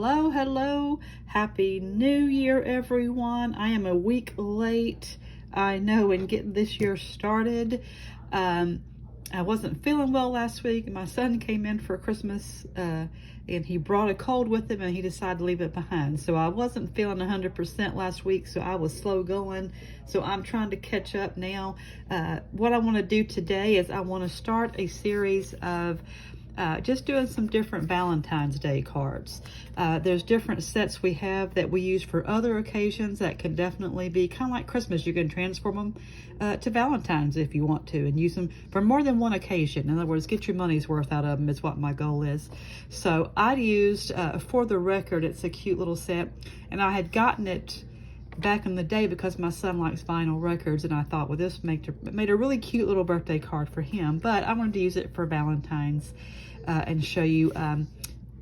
Hello, hello. Happy New Year, everyone. I am a week late, I know, in getting this year started. I wasn't feeling well last week. My son came in for Christmas and he brought a cold with him and he decided to leave it behind. So I wasn't feeling 100% last week, so I was slow going. So I'm trying to catch up now. What I want to do today is I want to start a series of just doing some different Valentine's Day cards. There's different sets we have that we use for other occasions that can definitely be kind of like Christmas. You can transform them to Valentine's if you want to and use them for more than one occasion. In other words, get your money's worth out of them is what my goal is. So I used, For the Record, it's a cute little set, and I had gotten it back in the day because my son likes vinyl records, and I thought, well, this made a really cute little birthday card for him, but I wanted to use it for Valentine's and show you.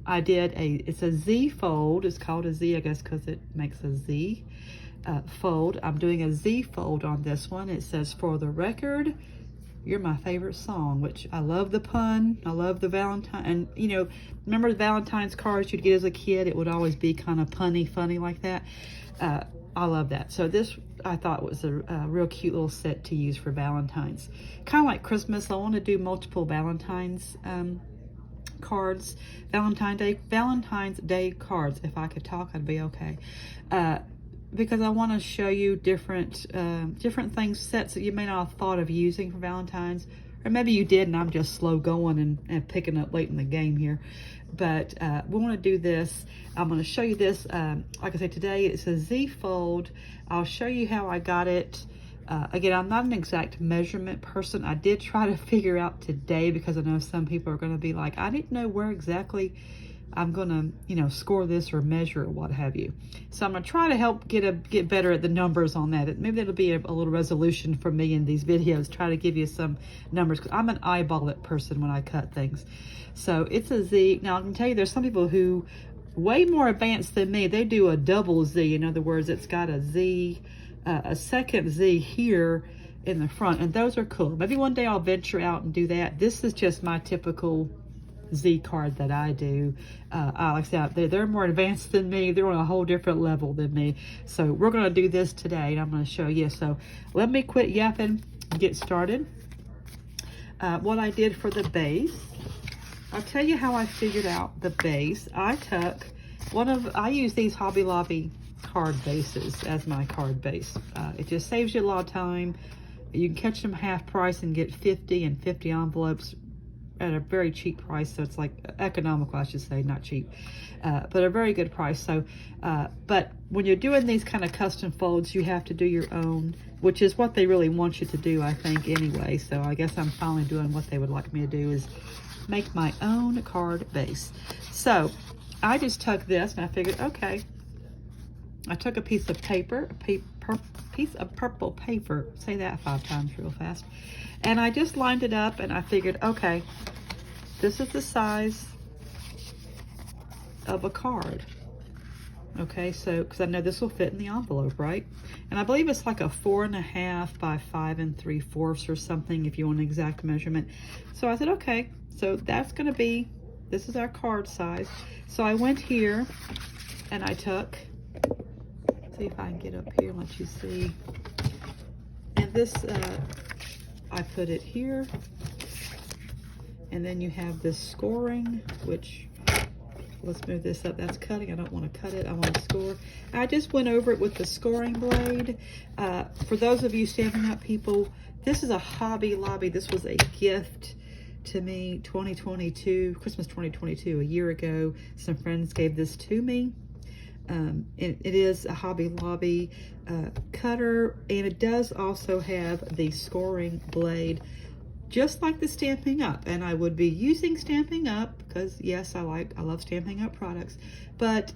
I did it's a Z fold. It's called a Z, I guess, because it makes a Z fold. I'm doing a Z fold on this one. It says, "For the record, you're my favorite song," which I love the pun. I love the Valentine. And, you know, remember the Valentine's cards you'd get as a kid? It would always be kind of punny, funny like that. I love that. So this, I thought, was a real cute little set to use for Valentine's. Kind of like Christmas, I want to do multiple Valentine's cards. Valentine's Day cards. If I could talk, I'd be okay. Because I want to show you different things, sets that you may not have thought of using for Valentine's, or maybe you did and I'm just slow going and picking up late in the game here. But we want to do this. I'm going to show you this. Like I said, today it's a Z fold. I'll show you how I got it. Again, I'm not an exact measurement person. I did try to figure out today, because I know some people are going to be like, I didn't know where exactly I'm going to, you know, score this or measure or what have you. So I'm going to try to help get better at the numbers on that. Maybe that'll be a little resolution for me in these videos, try to give you some numbers, because I'm an eyeball it person when I cut things. So it's a Z. Now I can tell you there's some people who way more advanced than me. They do a double Z. In other words, it's got a Z, a second Z here in the front, and those are cool. Maybe one day I'll venture out and do that. This is just my typical Z card that I do. Like I said, they're more advanced than me. They're on a whole different level than me. So we're going to do this today, and I'm going to show you. So let me quit yapping and get started. What I did for the base, I'll tell you how I figured out the base. I use these Hobby Lobby card bases as my card base. It just saves you a lot of time. You can catch them half price and get 50 and 50 envelopes at a very cheap price. So it's like economical, I should say, not cheap, but a very good price. So but when you're doing these kind of custom folds, you have to do your own, which is what they really want you to do, I think, anyway. So I guess I'm finally doing what they would like me to do, is make my own card base. So I just took this and I figured, okay, I took a piece of paper, piece of purple paper, say that 5 times real fast, and I just lined it up, and I figured, okay, this is the size of a card. Okay, so, because I know this will fit in the envelope, right? And I believe it's like a 4.5 by 5 3/4 or something, if you want an exact measurement. So I said, okay, so that's going to be, this is our card size. So I went here and I took, see if I can get up here and let you see. And this, I put it here. And then you have this scoring, which, let's move this up. That's cutting. I don't want to cut it. I want to score. I just went over it with the scoring blade. For those of you Stampin' Up people, this is a Hobby Lobby. This was a gift to me, 2022, Christmas 2022, a year ago. Some friends gave this to me. It is a Hobby Lobby cutter, and it does also have the scoring blade, just like the Stampin' Up. And I would be using Stampin' Up because, yes, I love Stampin' Up products. But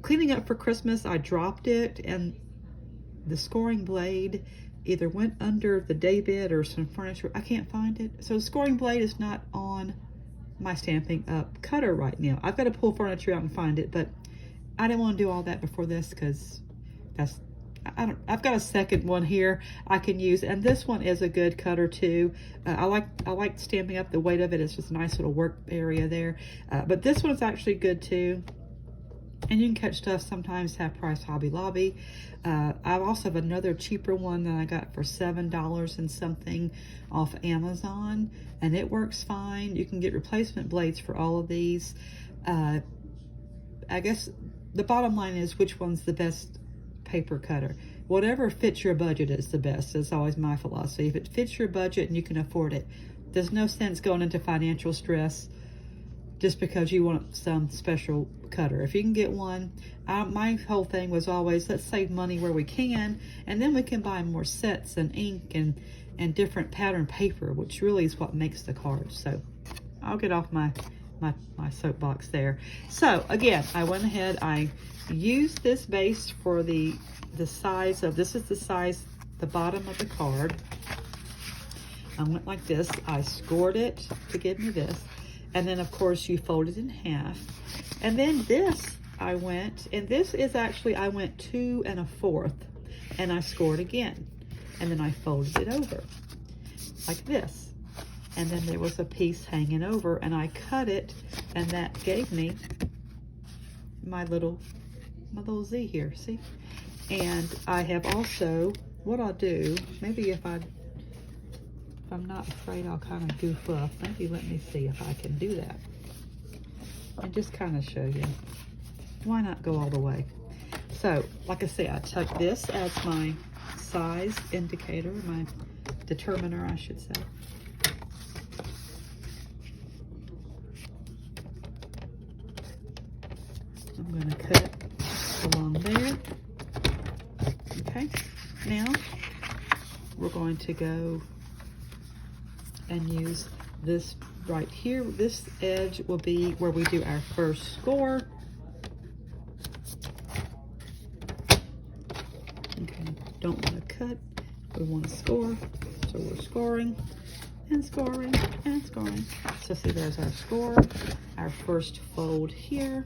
cleaning up for Christmas, I dropped it, and the scoring blade either went under the daybed or some furniture. I can't find it. So the scoring blade is not on my Stampin' Up cutter right now. I've got to pull furniture out and find it, but I didn't want to do all that before this, because I've got a second one here I can use, and this one is a good cutter too. I like Stampin' Up. The weight of it is just a nice little work area there. But this one's actually good too. And you can catch stuff sometimes half price Hobby Lobby. I also have another cheaper one that I got for $7 and something off Amazon, and it works fine. You can get replacement blades for all of these. I guess the bottom line is, which one's the best paper cutter? Whatever fits your budget is the best. That's always my philosophy. If it fits your budget and you can afford it, there's no sense going into financial stress just because you want some special cutter. If you can get one, my whole thing was always, let's save money where we can, and then we can buy more sets and ink and different pattern paper, which really is what makes the cards. So I'll get off my soapbox there. So again, I went ahead, I used this base for the size of, this is the size, the bottom of the card. I went like this, I scored it to give me this. And then of course you fold it in half. And then this, I went, and this is actually, I went 2 1/4, and I scored again. And then I folded it over, like this. And then there was a piece hanging over, and I cut it, and that gave me my little Z here, see? And I have also, what I'll do, maybe if I'm not afraid I'll kind of goof up. Maybe let me see if I can do that. And just kind of show you. Why not go all the way? So, like I say, I took this as my size indicator, my determiner, I should say. I'm going to cut it along there. Okay, now we're going to go and use this right here. This edge will be where we do our first score. Okay, don't want to cut, we want to score. So we're scoring and scoring and scoring. So see, there's our score, our first fold here.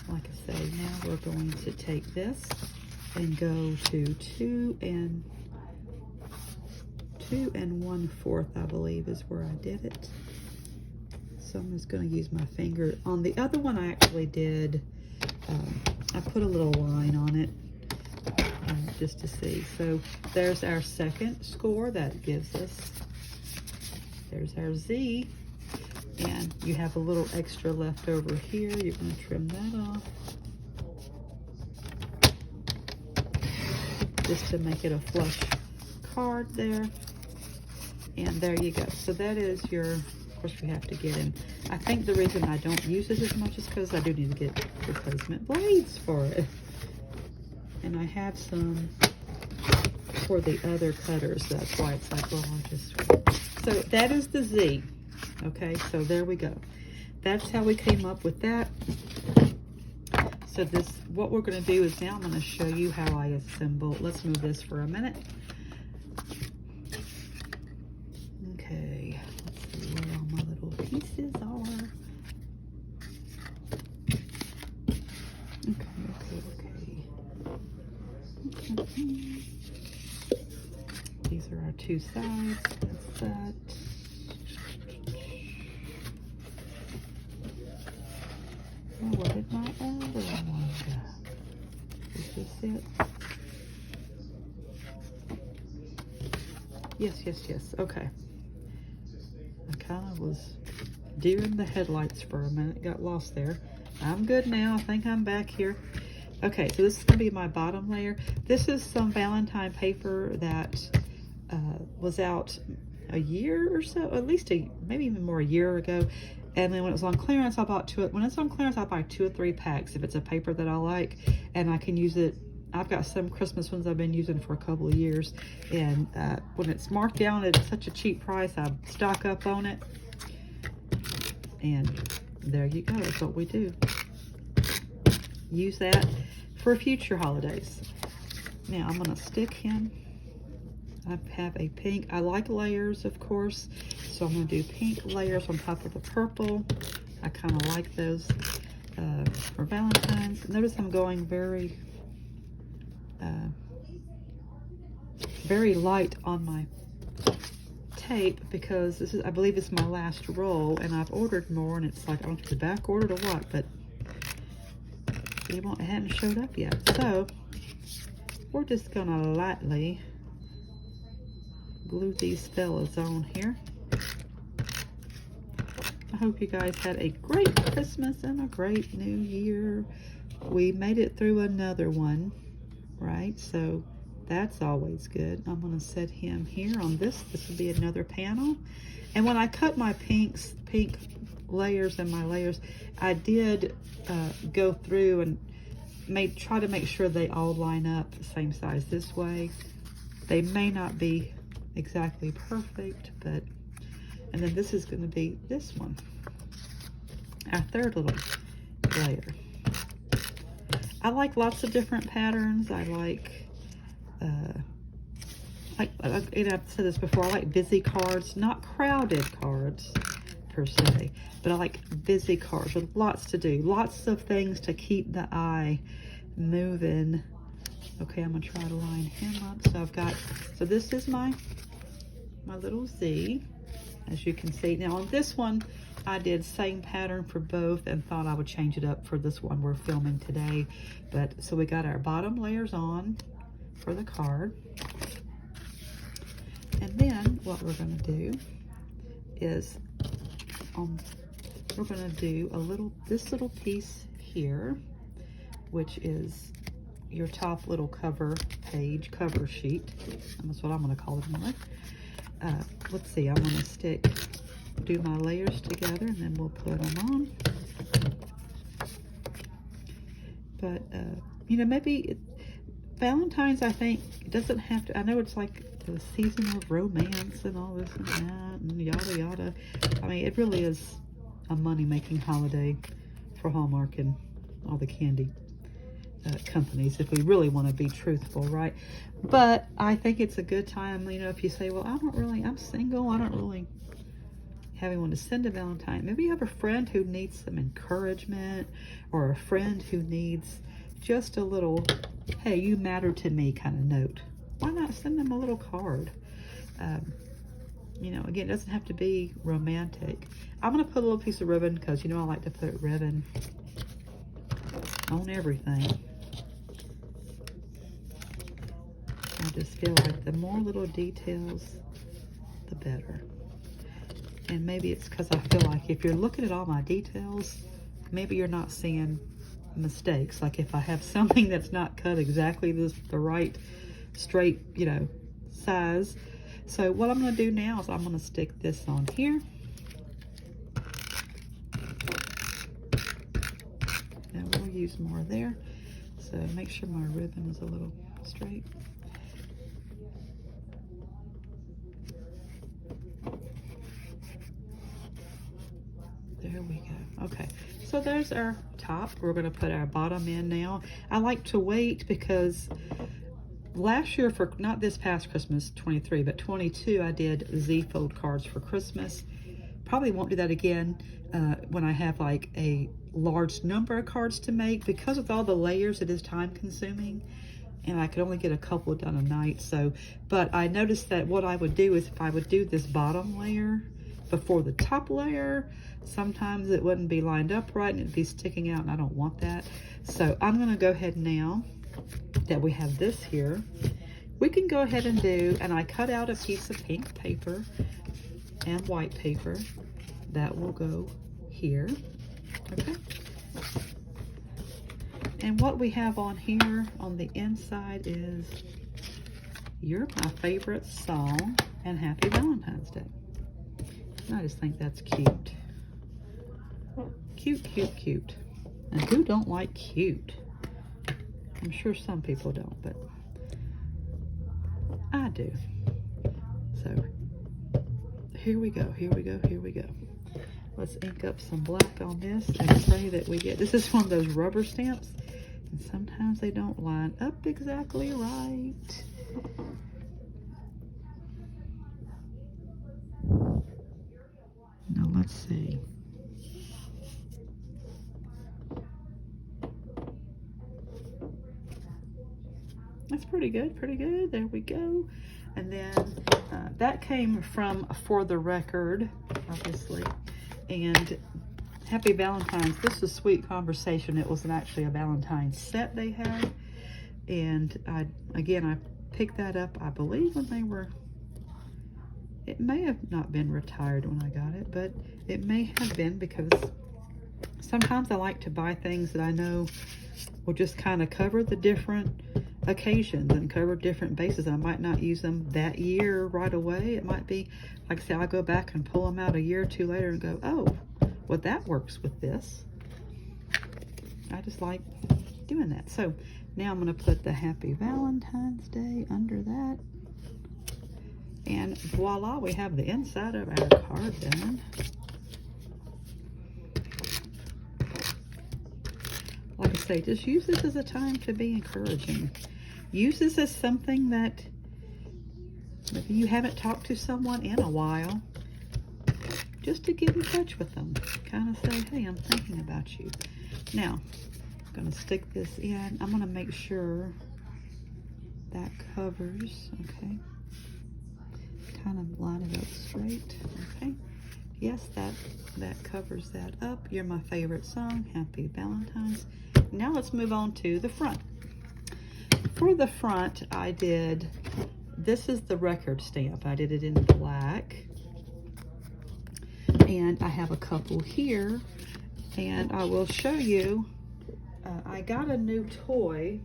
Like I say, now we're going to take this and go to 2 1/4, I believe is where I did it. So I'm just going to use my finger. On the other one, I actually did, I put a little line on it just to see. So there's our second score. That gives us, there's our Z. And you have a little extra left over here. You're going to trim that off, just to make it a flush card there. And there you go. So that is your, of course we have to get in. I think the reason I don't use this as much is because I do need to get replacement blades for it. And I have some for the other cutters. That's why it's like, well, I'll just... So that is the Z. Okay, so there we go. That's how we came up with that. So this, what we're going to do is now I'm going to show you how I assemble. Let's move this for a minute. Okay, let's see where all my little pieces are. Okay. These are our two sides. That's that. Oh, where did my other one go? Is this it? Yes. Okay. I kind of was deer in the headlights for a minute. Got lost there. I'm good now. I think I'm back here. Okay, so this is going to be my bottom layer. This is some Valentine paper that was out a year or so, at least maybe even more, a year ago. And then when it was on clearance, I bought when it's on clearance, I buy 2 or 3 packs if it's a paper that I like, and I can use it. I've got some Christmas ones I've been using for a couple of years, and when it's marked down at such a cheap price, I stock up on it. And there you go, that's what we do. Use that for future holidays. Now I'm gonna stick him. I have a pink. I like layers, of course, so I'm going to do pink layers on top of the purple. I kind of like those for Valentine's. Notice I'm going very light on my tape because this is, I believe it's my last roll, and I've ordered more, and it's like, I don't know if it's back ordered or what, but it hadn't showed up yet. So we're just gonna lightly glue these fellas on here. I hope you guys had a great Christmas and a great New Year. We made it through another one, right? So that's always good. I'm gonna set him here on this. This will be another panel. And when I cut my pink layers and my layers, I did go through and try to make sure they all line up the same size this way. They may not be exactly perfect, but, and then this is gonna be this one, our third little layer. I like lots of different patterns. I like, I've said this before, I like busy cards, not crowded cards per se, but I like busy cards with lots to do, lots of things to keep the eye moving. Okay, I'm gonna try to line him up. So I've got, so this is my little Z, as you can see. Now on this one, I did same pattern for both and thought I would change it up for this one we're filming today. But so we got our bottom layers on for the card. And then what we're gonna do is we're gonna do this little piece here, which is your top little cover sheet. That's what I'm gonna call it anyway. Let's see, I'm gonna do my layers together and then we'll put them on. But, you know, maybe Valentine's, I think, it doesn't have to, I know it's like the season of romance and all this and that and yada yada. I mean, it really is a money-making holiday for Hallmark and all the candy companies, if we really want to be truthful, right? But I think it's a good time, you know, if you say, well, I'm single, I don't really have anyone to send a Valentine. Maybe you have a friend who needs some encouragement, or a friend who needs just a little, hey, you matter to me kind of note. Why not send them a little card? You know, again, it doesn't have to be romantic. I'm going to put a little piece of ribbon because, you know, I like to put ribbon on everything. I just feel like the more little details, the better. And maybe it's because I feel like if you're looking at all my details, maybe you're not seeing mistakes. Like if I have something that's not cut exactly the right straight, you know, size. So what I'm going to do now is I'm going to stick this on here. And we'll use more there. So make sure my ribbon is a little straight. There we go. Okay, so there's our top. We're going to put our bottom in now. I like to wait because last year, for not this past Christmas, 23, but 22, I did Z-fold cards for Christmas. Probably won't do that again when I have like a large number of cards to make, because with all the layers, it is time consuming and I could only get a couple done a night. So, but I noticed that what I would do is if I would do this bottom layer before the top layer, sometimes it wouldn't be lined up right and it'd be sticking out, and I don't want that. So I'm going to go ahead now that we have this here, we can go ahead and do, and I cut out a piece of pink paper and white paper that will go here. Okay. And what we have on here on the inside is You're My Favorite Song and Happy Valentine's Day. I just think that's cute. Cute, cute, cute. And who don't like cute? I'm sure some people don't, but I do. So here we go, here we go, here we go. Let's ink up some black on this and pray that we get, this is one of those rubber stamps, and sometimes they don't line up exactly right. Now let's see. That's pretty good, pretty good. There we go. And then that came from For the Record, obviously. And Happy Valentine's. This was Sweet Conversation. It wasn't actually a Valentine's set they had. And I picked that up, I believe, when they were, it may have not been retired when I got it, but it may have been, because sometimes I like to buy things that I know will just kind of cover the different occasions and cover different bases. I might not use them that year right away. It might be, like I say, I'll go back and pull them out a year or two later and go, oh, well, that works with this. I just like doing that. So now I'm going to put the Happy Valentine's Day under that. And voila, we have the inside of our card done. Like I say, just use this as a time to be encouraging. Use this as something that maybe you haven't talked to someone in a while, just to get in touch with them. Kind of say, hey, I'm thinking about you. Now, I'm going to stick this in. I'm going to make sure that covers, okay. Kind of line it up straight, okay. Yes, that covers that up. You're my favorite song, Happy Valentine's. Now let's move on to the front. For the front, I did, this is the record stamp. I did it in black. And I have a couple here. And I will show you, I got a new toy,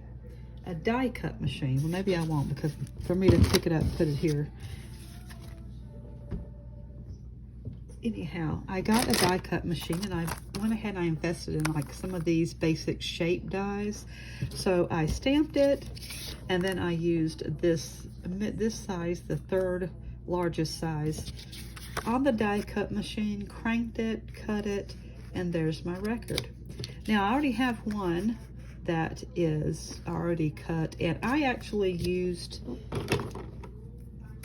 a die cut machine. Well, maybe I won't, because for me to pick it up and put it here. Anyhow, I got a die cut machine, and I went ahead and I invested in like some of these basic shape dies. So I stamped it, and then I used this size, the third largest size, on the die cut machine, cranked it, cut it, and there's my record. Now I already have one that is already cut, and I actually used,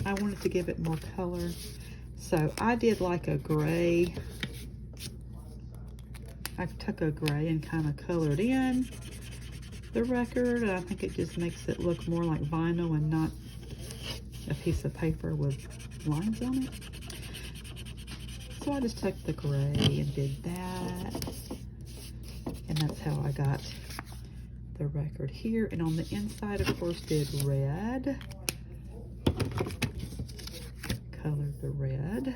I wanted to give it more color. So I did like a gray. I took a gray and kind of colored in the record. I think it just makes it look more like vinyl and not a piece of paper with lines on it. So I just took the gray and did that. And that's how I got the record here. And on the inside, of course, did red. Colored the red.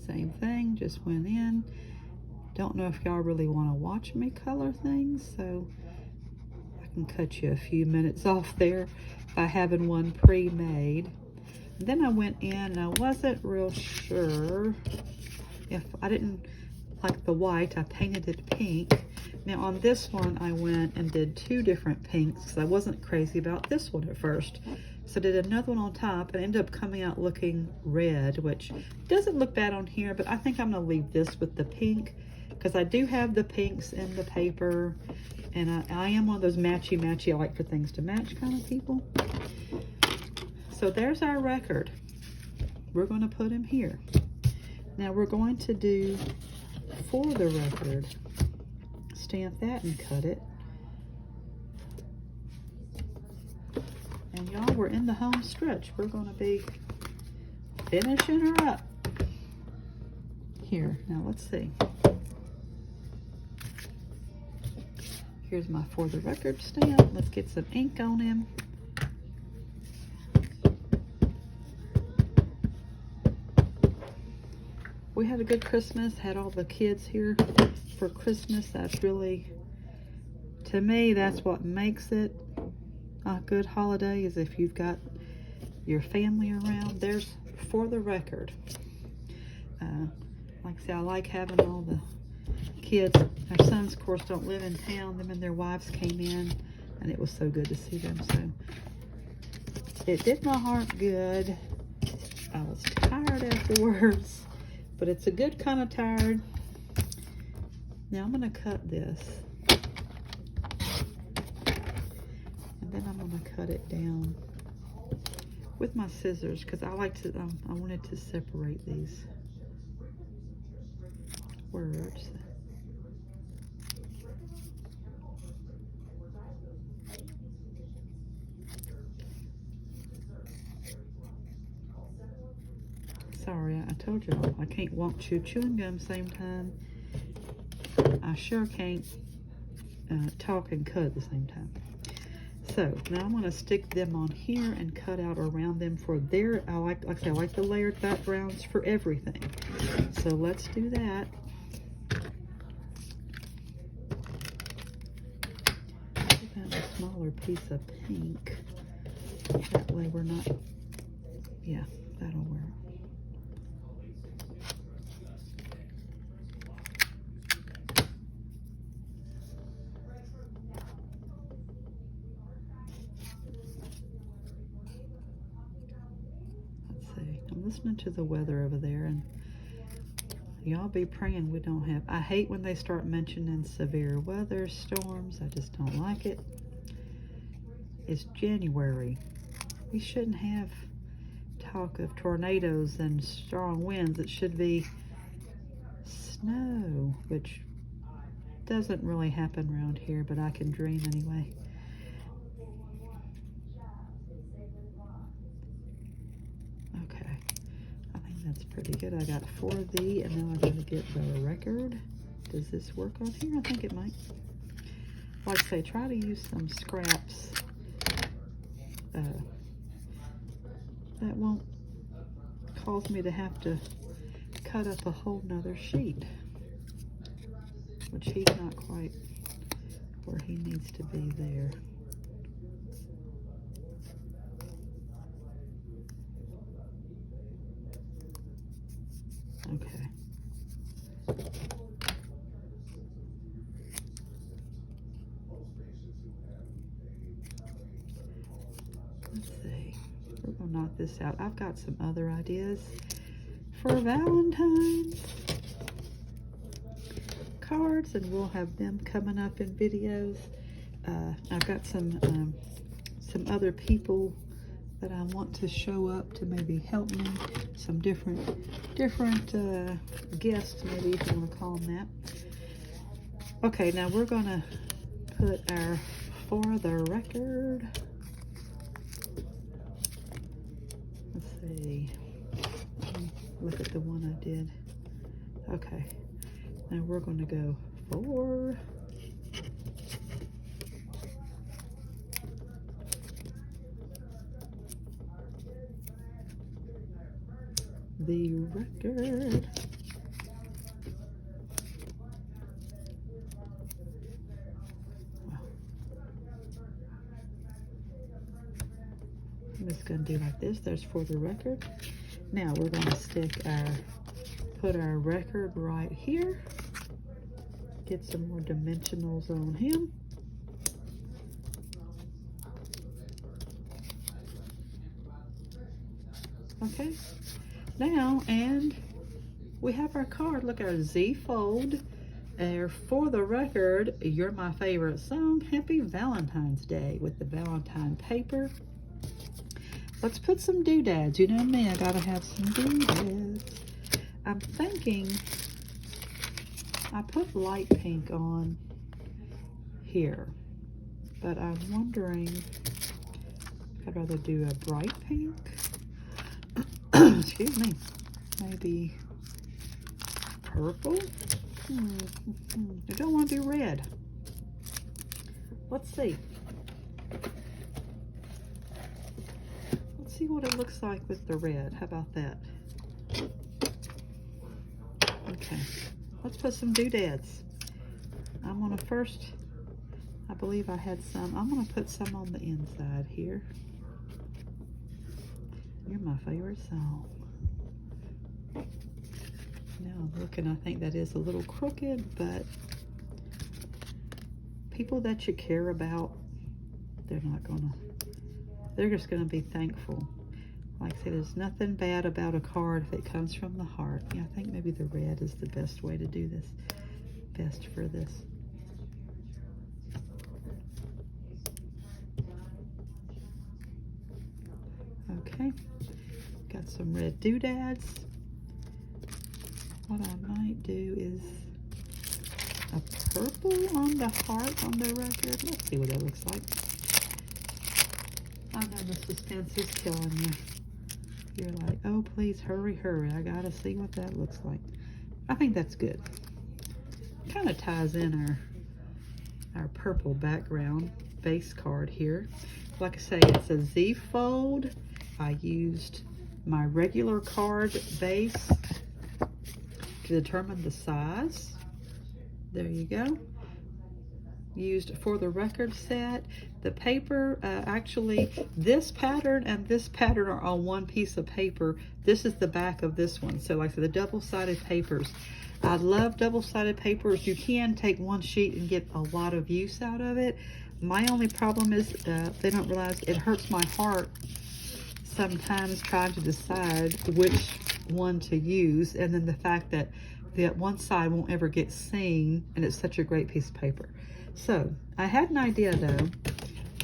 Same thing, just went in. Don't know if y'all really want to watch me color things, so I can cut you a few minutes off there by having one pre-made. Then I went in, and I wasn't real sure if I didn't like the white. I painted it pink. Now on this one, I went and did two different pinks because I wasn't crazy about this one at first. So I did another one on top, and ended up coming out looking red, which doesn't look bad on here, but I think I'm gonna leave this with the pink because I do have the pinks in the paper, and I am one of those matchy-matchy, I like for things to match kind of people. So there's our record. We're gonna put him here. Now we're going to do, for the record, stamp that and cut it. And y'all, we're in the home stretch. We're going to be finishing her up. Here, now let's see. Here's my For the Record stamp. Let's get some ink on him. We had a good Christmas, had all the kids here for Christmas. That's really, to me, that's what makes it a good holiday, is if you've got your family around. There's For the Record. Like I say, I like having all the kids. Our sons, of course, don't live in town. Them and their wives came in, and it was so good to see them. So it did my heart good. I was tired afterwards, but it's a good kind of tired. Now I'm going to cut this. Then I'm going to cut it down with my scissors because I like to, I wanted to separate these words. Sorry, I told y'all I can't want chewing gum same time. I sure can't talk and cut at the same time. So now I'm going to stick them on here and cut out around them for their, like I said, I like the layered backgrounds for everything. So let's do that. About a smaller piece of pink. That way we're not, yeah, that'll work. I'm listening to the weather over there, and y'all be praying we don't have, I hate when they start mentioning severe weather, storms. I just don't like it. It's January. We shouldn't have talk of tornadoes and strong winds. It should be snow, which doesn't really happen around here, but I can dream anyway. Okay, I think that's pretty good. I got 4 of these, and now I'm going to get the record. Does this work on here? I think it might. Like I say, try to use some scraps. That won't cause me to have to cut up a whole nother sheet, which he's not quite where he needs to be there. Okay. Let's see. We're going to knock this out. I've got some other ideas for Valentine's cards, and we'll have them coming up in videos. I've got some other people that I want to show up to maybe help me. Some different guests, maybe if you want to call them that. Okay, now we're going to put our For the Record. Let's see. Look at the one I did. Okay. Now we're going to go for the record. Wow. I'm just going to do like this. There's For the Record. Now we're going to put our record right here. Get some more dimensionals on him. Okay. Now, and we have our card. Look, our Z fold. For the Record, You're My Favorite Song. Happy Valentine's Day with the Valentine paper. Let's put some doodads. You know me, I gotta have some doodads. I'm thinking I put light pink on here, but I'm wondering if I'd rather do a bright pink. Excuse me. Maybe purple? I don't want to do red. Let's see. Let's see what it looks like with the red. How about that? Okay. Let's put some doodads. I'm going to first, I believe I had some. I'm going to put some on the inside here. You're my favorite song. Now I'm looking, I think that is a little crooked, but people that you care about, they're just gonna be thankful. Like I said, there's nothing bad about a card if it comes from the heart. Yeah, I think maybe the red is the best way to do this. Best for this. Okay, got some red doodads. What I might do is a purple on the heart on the record. Let's see what that looks like. I know the suspense is killing you. You're like, oh, please hurry, hurry. I gotta see what that looks like. I think that's good. Kind of ties in our purple background base card here. Like I say, it's a Z fold. I used my regular card base to determine the size. There you go. Used for the record set. The paper, actually, this pattern and this pattern are on one piece of paper. This is the back of this one. So like I said, the double-sided papers. I love double-sided papers. You can take one sheet and get a lot of use out of it. My only problem is they don't realize it hurts my heart sometimes trying to decide which one to use, and then the fact that one side won't ever get seen, and it's such a great piece of paper. So I had an idea though,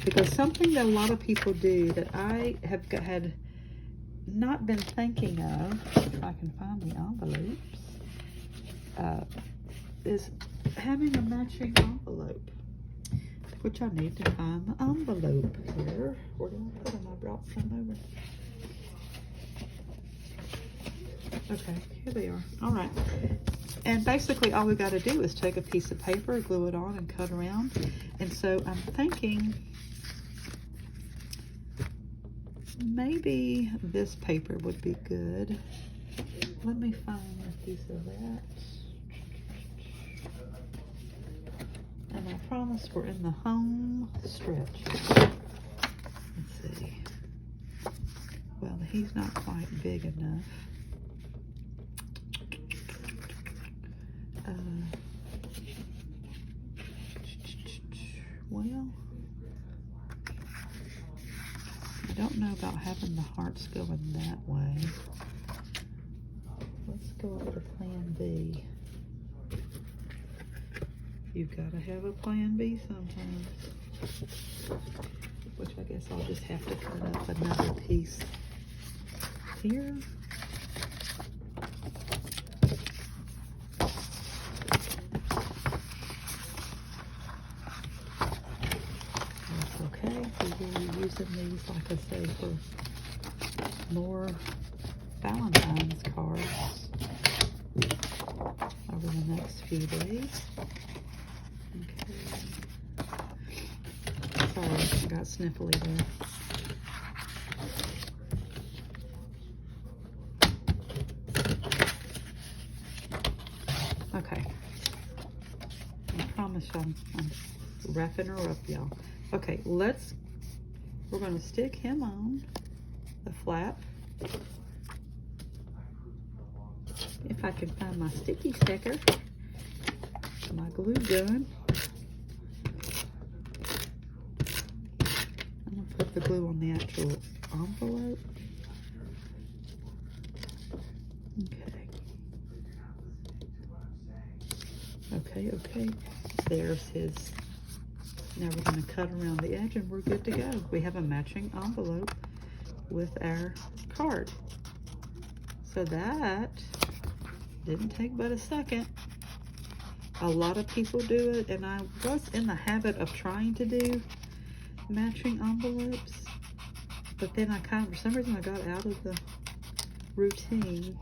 because something that a lot of people do that I had not been thinking of, if I can find the envelopes, is having a matching envelope, which I need to find the envelope here. Where did I put them? I brought some over. Okay, here they are. All right. And basically all we got to do is take a piece of paper, glue it on, and cut around. And so I'm thinking maybe this paper would be good. Let me find a piece of that. And I promise we're in the home stretch. Let's see. Well, he's not quite big enough. Well, I don't know about having the hearts going that way. Let's go over to plan B. You've got to have a plan B sometimes. Which I guess I'll just have to cut up another piece here. Using these, like I say, for more Valentine's cards over the next few days. Okay. Sorry, I got sniffly there. Okay. I promise I'm wrapping her up, y'all. Okay, we're going to stick him on the flap. If I can find my sticky sticker, my glue gun. I'm going to put the glue on the actual envelope. Okay. Okay. There's his. Now we're going to cut around the edge and we're good to go. We have a matching envelope with our card. So that didn't take but a second. A lot of people do it, and I was in the habit of trying to do matching envelopes, but then I kind of, for some reason, I got out of the routine.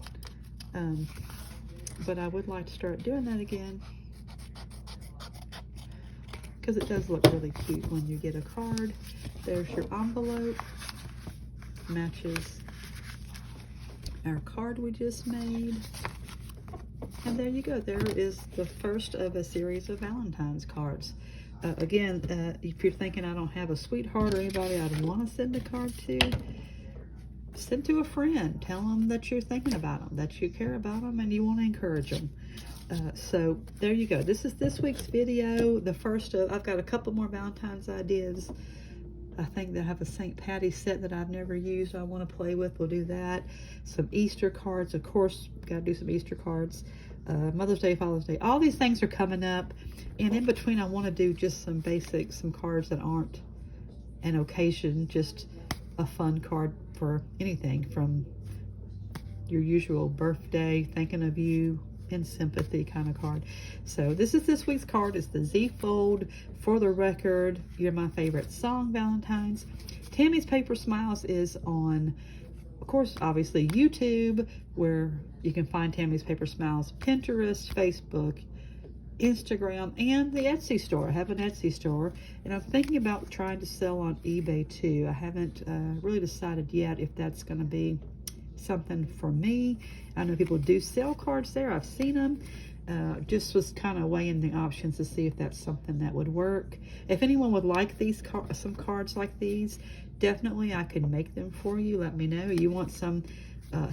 But I would like to start doing that again, because it does look really cute when you get a card. There's your envelope, matches our card we just made, and there you go. There is the first of a series of Valentine's cards. Again, if you're thinking I don't have a sweetheart or anybody I'd want to send a card to, send to a friend. Tell them that you're thinking about them, that you care about them, and you want to encourage them. So there you go. This is this week's video. The first of, I've got a couple more Valentine's ideas. I think they have a St. Patty's set that I've never used I want to play with. We'll do that. Some Easter cards. Of course, got to do some Easter cards. Mother's Day, Father's Day. All these things are coming up. And in between, I want to do just some basic, some cards that aren't an occasion, just a fun card for anything from your usual birthday, thinking of you, in sympathy kind of card. So this is this week's card. It's the Z Fold. For the record, you're my favorite song, Valentine's. Tammy's Paper Smiles is on Of course, obviously YouTube, where you can find Tammy's Paper Smiles, Pinterest, Facebook, Instagram, and the Etsy store. I have an Etsy store, and I'm thinking about trying to sell on eBay too. I haven't really decided yet if that's going to be something for me. I know people do sell cards there. I've seen them. Just was kind of weighing the options to see if that's something that would work. If anyone would like these some cards like these, definitely I could make them for you. Let me know. You want some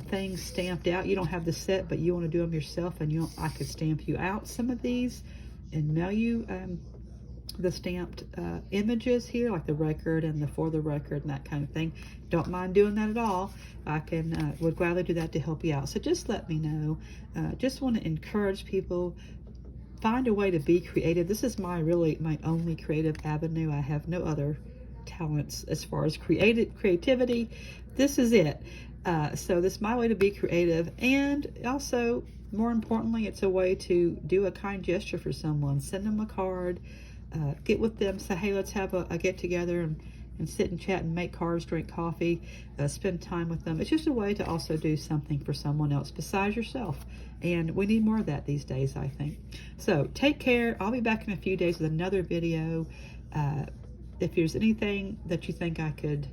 things stamped out. You don't have the set, but you want to do them yourself, and I could stamp you out some of these and mail you the stamped images here, like the record and the for the record and that kind of thing. Don't mind doing that at all. I can would gladly do that to help you out. So just let me know. Just want to encourage people, find a way to be creative. This is my only creative avenue. I have no other talents as far as creativity. This is it. So this is my way to be creative, and also, more importantly, it's a way to do a kind gesture for someone. Send them a card, get with them, say, hey, let's have a get together and sit and chat and make cards, drink coffee, spend time with them. It's just a way to also do something for someone else besides yourself. And we need more of that these days, I think. So take care. I'll be back in a few days with another video. If there's anything that you think I could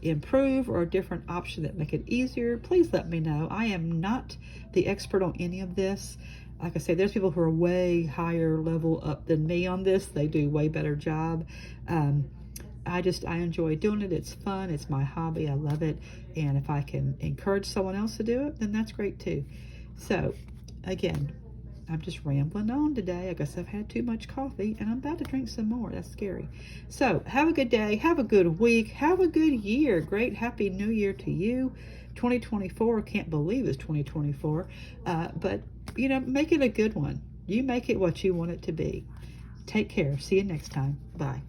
improve or a different option that make it easier, please let me know. I am not the expert on any of this. Like I say, there's people who are way higher level up than me on this. They do way better job. I enjoy doing it. It's fun. It's my hobby. I love it. And if I can encourage someone else to do it, then that's great too. So again, I'm just rambling on today. I guess I've had too much coffee, and I'm about to drink some more. That's scary. So have a good day. Have a good week. Have a good year. Great Happy New Year to you. 2024. Can't believe it's 2024. But, you know, make it a good one. You make it what you want it to be. Take care. See you next time. Bye.